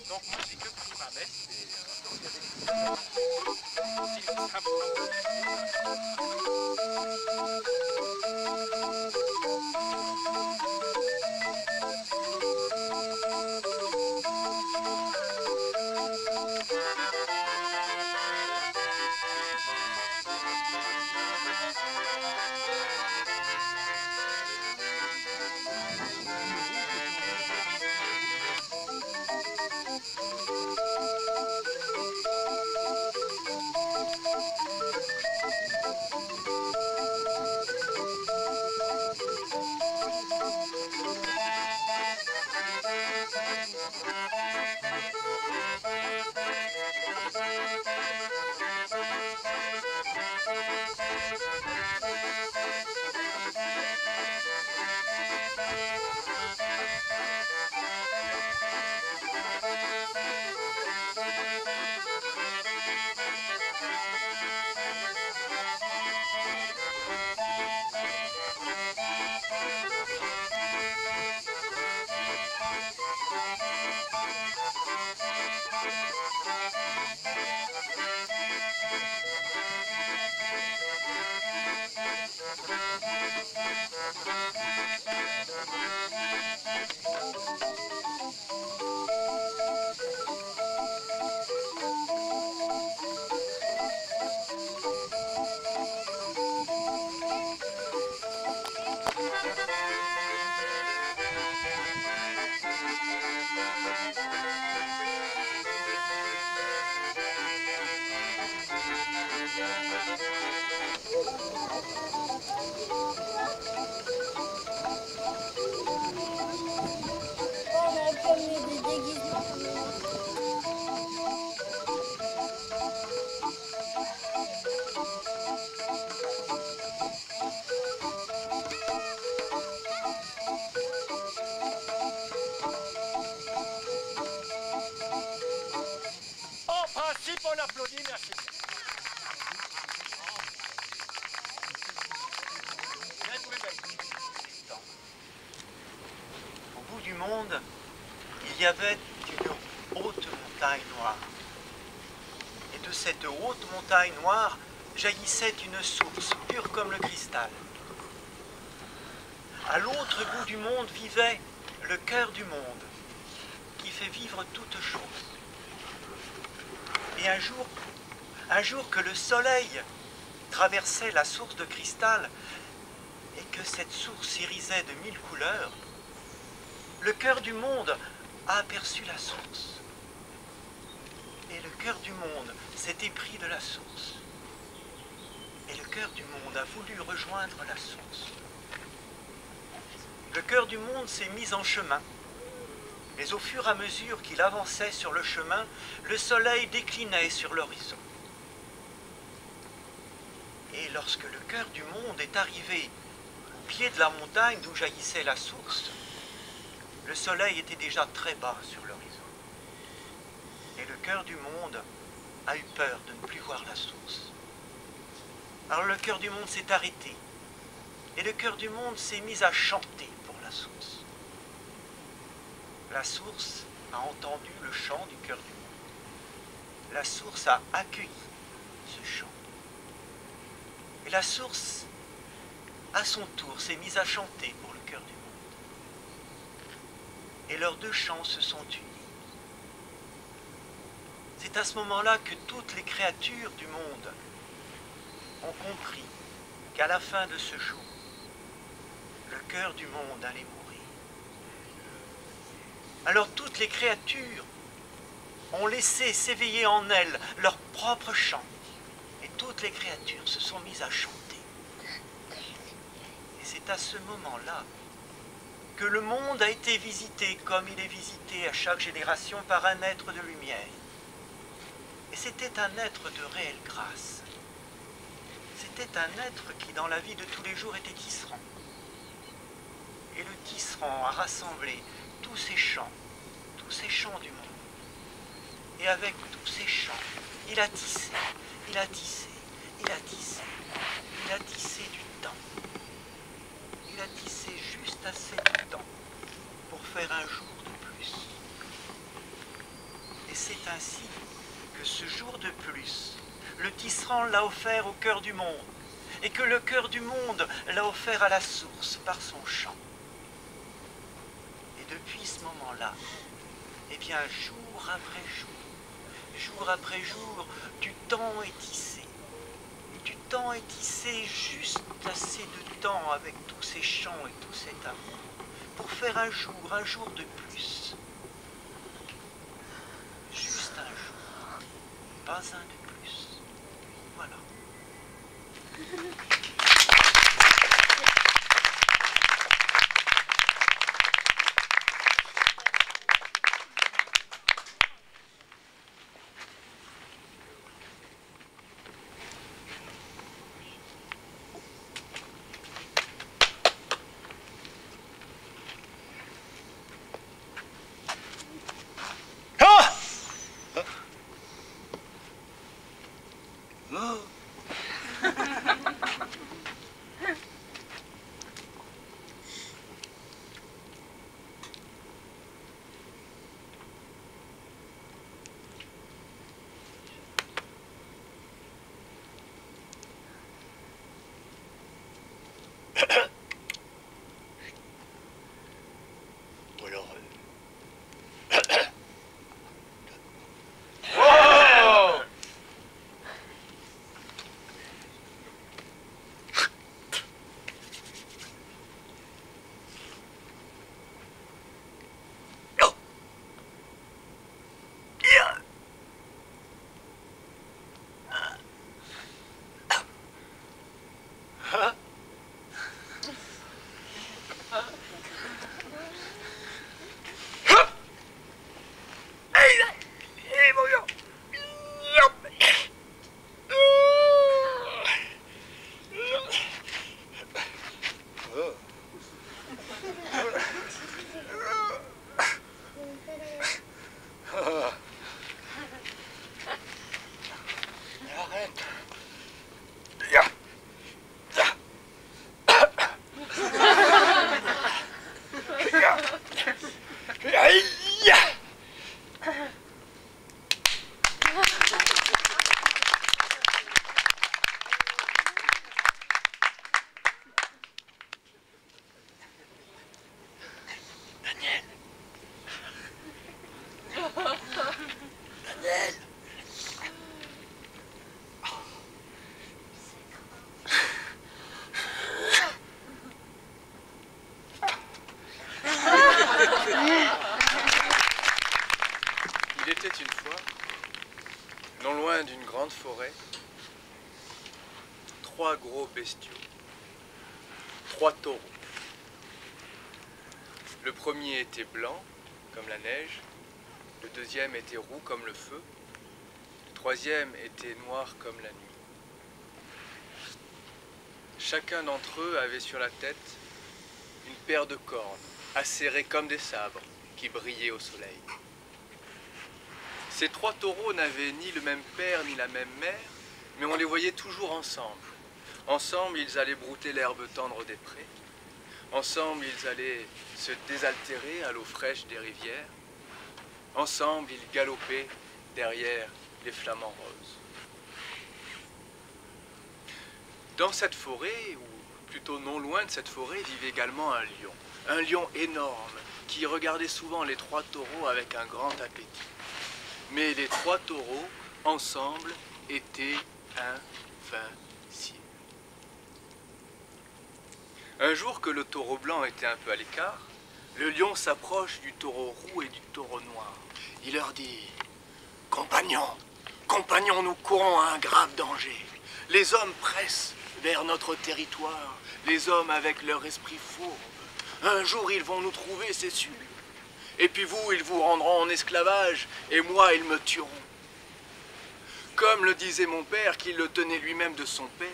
Donc moi j'ai que pris ma veste et donc il y avait des petits on applaudit, merci. Au bout du monde, il y avait une haute montagne noire. Et de cette haute montagne noire jaillissait une source pure comme le cristal. À l'autre bout du monde vivait le cœur du monde, qui fait vivre toutes choses. Et un jour que le soleil traversait la source de cristal et que cette source irisait de 1000 couleurs, le cœur du monde a aperçu la source. Et le cœur du monde s'est épris de la source. Et le cœur du monde a voulu rejoindre la source. Le cœur du monde s'est mis en chemin. Mais au fur et à mesure qu'il avançait sur le chemin, le soleil déclinait sur l'horizon. Et lorsque le cœur du monde est arrivé au pied de la montagne d'où jaillissait la source, le soleil était déjà très bas sur l'horizon. Et le cœur du monde a eu peur de ne plus voir la source. Alors le cœur du monde s'est arrêté. Et le cœur du monde s'est mis à chanter pour la source. La source a entendu le chant du cœur du monde. La source a accueilli ce chant. Et la source, à son tour, s'est mise à chanter pour le cœur du monde. Et leurs deux chants se sont unis. C'est à ce moment-là que toutes les créatures du monde ont compris qu'à la fin de ce jour, le cœur du monde allait mourir. Alors toutes les créatures ont laissé s'éveiller en elles leur propre chant. Et toutes les créatures se sont mises à chanter. Et c'est à ce moment-là que le monde a été visité comme il est visité à chaque génération par un être de lumière. Et c'était un être de réelle grâce. C'était un être qui, dans la vie de tous les jours, était tisserand. Et le tisserand a rassemblé tous ces chants du monde. Et avec tous ces chants, il a tissé, il a tissé, il a tissé, il a tissé du temps. Il a tissé juste assez de temps pour faire un jour de plus. c'est ainsi que ce jour de plus, le tisserand l'a offert au cœur du monde, et que le cœur du monde l'a offert à la source par son chant. Et depuis ce moment-là, eh bien, jour après jour, du temps est tissé. Et du temps est tissé juste assez de temps avec tous ces chants et tout cet amour, pour faire un jour de plus. Juste un jour, pas un de plus. Voilà. Il était une fois, non loin d'une grande forêt, 3 gros bestiaux, 3 taureaux. Le premier était blanc, comme la neige, le deuxième était roux comme le feu, le troisième était noir comme la nuit. Chacun d'entre eux avait sur la tête une paire de cornes, acérées comme des sabres, qui brillaient au soleil. Ces 3 taureaux n'avaient ni le même père ni la même mère, mais on les voyait toujours ensemble. Ensemble, ils allaient brouter l'herbe tendre des prés. Ensemble, ils allaient se désaltérer à l'eau fraîche des rivières. Ensemble, ils galopaient derrière les flamants roses. Dans cette forêt, ou plutôt non loin de cette forêt, vivait également un lion. Un lion énorme qui regardait souvent les 3 taureaux avec un grand appétit. Mais les 3 taureaux, ensemble, étaient invincibles. Un jour que le taureau blanc était un peu à l'écart, le lion s'approche du taureau roux et du taureau noir. Il leur dit « Compagnons, compagnons, nous courons à un grave danger. Les hommes pressent vers notre territoire, les hommes avec leur esprit fourbe. Un jour, ils vont nous trouver, c'est sûr. Et puis vous, ils vous rendront en esclavage, et moi, ils me tueront. Comme le disait mon père, qui le tenait lui-même de son père,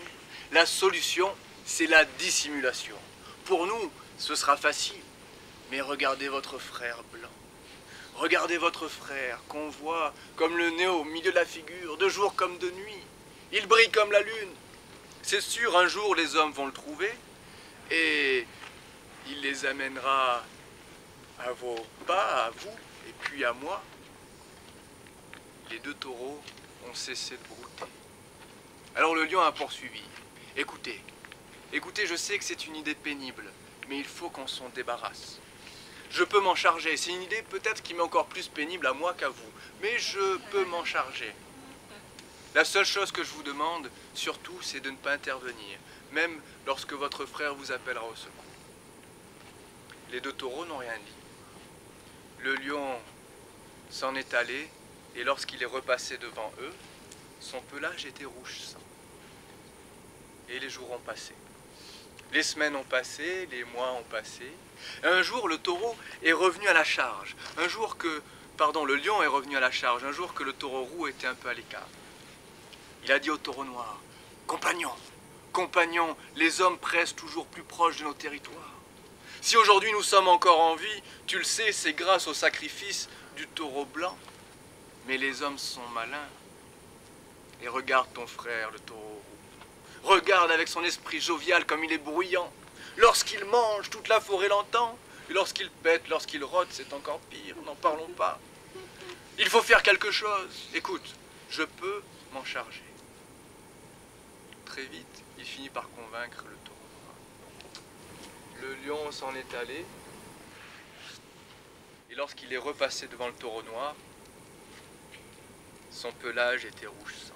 la solution, c'est la dissimulation. Pour nous, ce sera facile. Mais regardez votre frère blanc. Regardez votre frère qu'on voit comme le nez au milieu de la figure, de jour comme de nuit. Il brille comme la lune. C'est sûr, un jour, les hommes vont le trouver, et il les amènera à vos pas, à vous, et puis à moi. les deux taureaux ont cessé de brouter. Alors le lion a poursuivi. Écoutez, écoutez, je sais que c'est une idée pénible, mais il faut qu'on s'en débarrasse. Je peux m'en charger. C'est une idée peut-être qui m'est encore plus pénible à moi qu'à vous, mais je peux m'en charger. La seule chose que je vous demande, surtout, c'est de ne pas intervenir, même lorsque votre frère vous appellera au secours. Les deux taureaux n'ont rien dit. Le lion s'en est allé, et lorsqu'il est repassé devant eux, son pelage était rouge sang. Et les jours ont passé. Les semaines ont passé, les mois ont passé. Un jour, le taureau est revenu à la charge. Le lion est revenu à la charge, un jour que le taureau roux était un peu à l'écart. Il a dit au taureau noir, « Compagnon, compagnon, les hommes pressent toujours plus proche de nos territoires. Si aujourd'hui nous sommes encore en vie, tu le sais, c'est grâce au sacrifice du taureau blanc. Mais les hommes sont malins. Et regarde ton frère, le taureau roux. Regarde avec son esprit jovial comme il est bruyant. Lorsqu'il mange, toute la forêt l'entend. Et lorsqu'il pète, lorsqu'il rôde, c'est encore pire, n'en parlons pas. Il faut faire quelque chose. Écoute, je peux m'en charger. » Très vite, il finit par convaincre le taureau noir. Le lion s'en est allé. Et lorsqu'il est repassé devant le taureau noir, son pelage était rouge sang.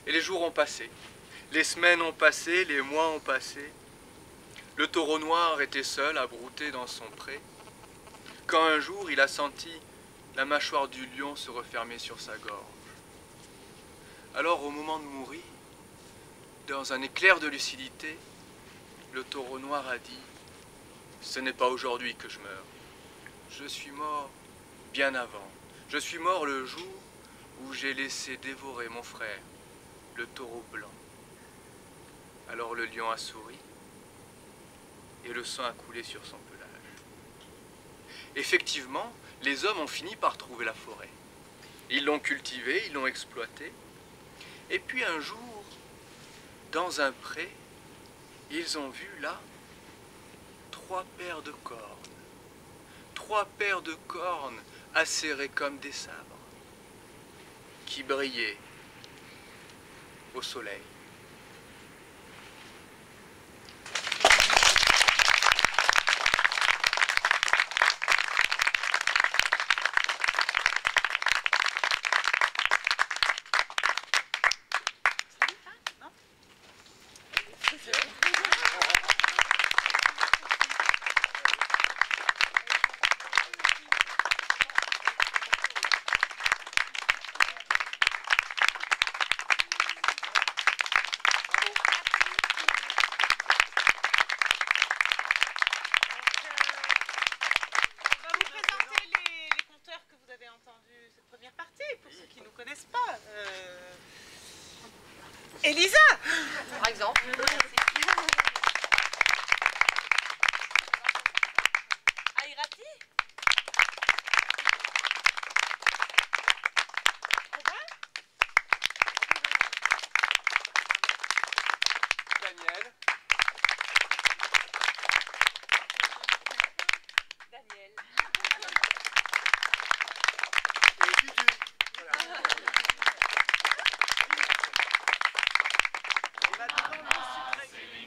Et les jours ont passé. Les semaines ont passé, les mois ont passé. Le taureau noir était seul à brouter dans son pré, quand un jour il a senti la mâchoire du lion se refermer sur sa gorge. Alors au moment de mourir, dans un éclair de lucidité, le taureau noir a dit « Ce n'est pas aujourd'hui que je meurs. Je suis mort bien avant. Je suis mort le jour où j'ai laissé dévorer mon frère, le taureau blanc. » Alors le lion a souri et le sang a coulé sur son pelage. Effectivement, les hommes ont fini par trouver la forêt. Ils l'ont cultivée, ils l'ont exploitée. Et puis un jour, dans un pré, ils ont vu là 3 paires de cornes. 3 paires de cornes acérées comme des sabres, qui brillaient au soleil. Elisa, par exemple. Aïrati. Daniel. Daniel. Et Dudu. Voilà. Et maintenant, le sucré.